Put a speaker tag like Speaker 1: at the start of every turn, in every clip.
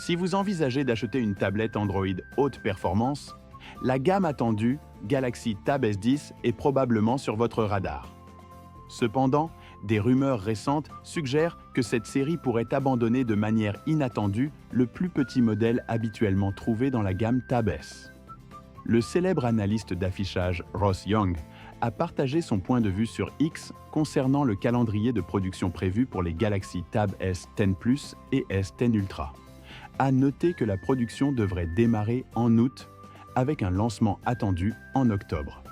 Speaker 1: Si vous envisagez d'acheter une tablette Android haute performance, la gamme attendue Galaxy Tab S10 est probablement sur votre radar. Cependant, des rumeurs récentes suggèrent que cette série pourrait abandonner de manière inattendue le plus petit modèle habituellement trouvé dans la gamme Tab S. Le célèbre analyste d'affichage Ross Young a partagé son point de vue sur X concernant le calendrier de production prévu pour les Galaxy Tab S10 Plus et S10 Ultra. À noter que la production devrait démarrer en août avec un lancement attendu en octobre.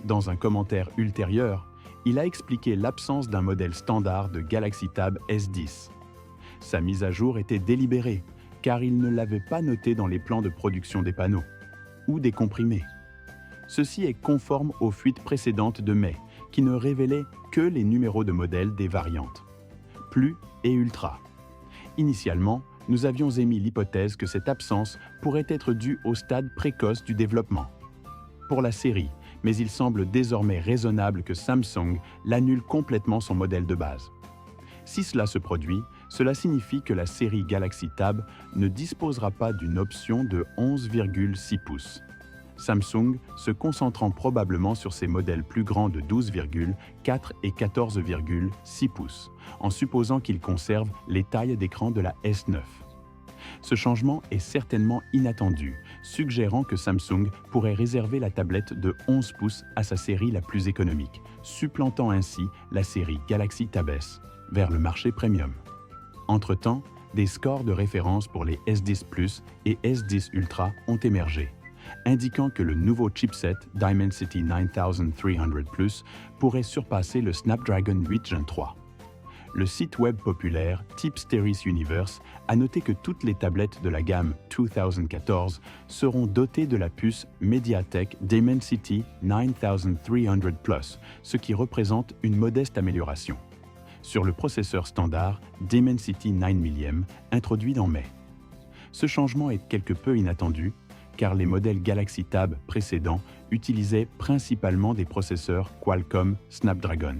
Speaker 1: Dans un commentaire ultérieur, il a expliqué l'absence d'un modèle standard de Galaxy Tab S10. Sa mise à jour était délibérée, car il ne l'avait pas noté dans les plans de production des panneaux ou des comprimés. Ceci est conforme aux fuites précédentes de mai, qui ne révélaient que les numéros de modèle des variantes, Plus et Ultra. Initialement, nous avions émis l'hypothèse que cette absence pourrait être due au stade précoce du développement pour la série, mais il semble désormais raisonnable que Samsung l'annule complètement son modèle de base. Si cela se produit, cela signifie que la série Galaxy Tab ne disposera pas d'une option de 11,6 pouces. Samsung se concentrant probablement sur ses modèles plus grands de 12,4 et 14,6 pouces, en supposant qu'ils conservent les tailles d'écran de la S9. Ce changement est certainement inattendu, suggérant que Samsung pourrait réserver la tablette de 11 pouces à sa série la plus économique, supplantant ainsi la série Galaxy Tab S vers le marché premium. Entre-temps, des scores de référence pour les S10 Plus et S10 Ultra ont émergé, indiquant que le nouveau chipset Dimensity 9300 Plus pourrait surpasser le Snapdragon 8 Gen 3. Le site web populaire Tipsteris Universe a noté que toutes les tablettes de la gamme 2014 seront dotées de la puce MediaTek Dimensity 9300 Plus, ce qui représente une modeste amélioration sur le processeur standard Dimensity 9mm introduit en mai. Ce changement est quelque peu inattendu, car les modèles Galaxy Tab précédents utilisaient principalement des processeurs Qualcomm Snapdragon,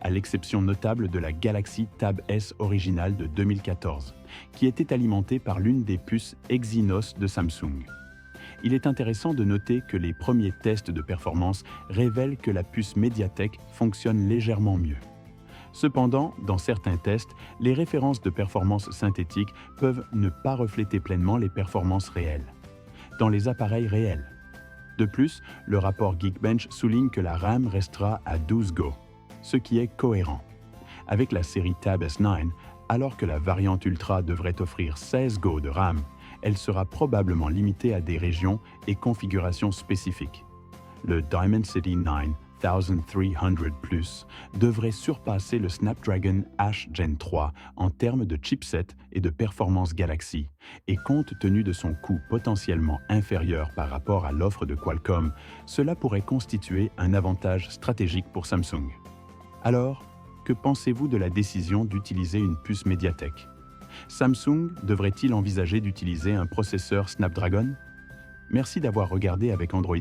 Speaker 1: à l'exception notable de la Galaxy Tab S originale de 2014, qui était alimentée par l'une des puces Exynos de Samsung. Il est intéressant de noter que les premiers tests de performance révèlent que la puce MediaTek fonctionne légèrement mieux. Cependant, dans certains tests, les références de performance synthétique peuvent ne pas refléter pleinement les performances réelles dans les appareils réels. De plus, le rapport Geekbench souligne que la RAM restera à 12 Go, ce qui est cohérent avec la série Tab S9, alors que la variante Ultra devrait offrir 16 Go de RAM, elle sera probablement limitée à des régions et configurations spécifiques. Le Dimensity 9300 Plus devrait surpasser le Snapdragon 8 Gen 3 en termes de chipset et de performance Galaxy, et compte tenu de son coût potentiellement inférieur par rapport à l'offre de Qualcomm, cela pourrait constituer un avantage stratégique pour Samsung. Alors, que pensez-vous de la décision d'utiliser une puce MediaTek? Samsung devrait-il envisager d'utiliser un processeur Snapdragon? Merci d'avoir regardé avec Android+.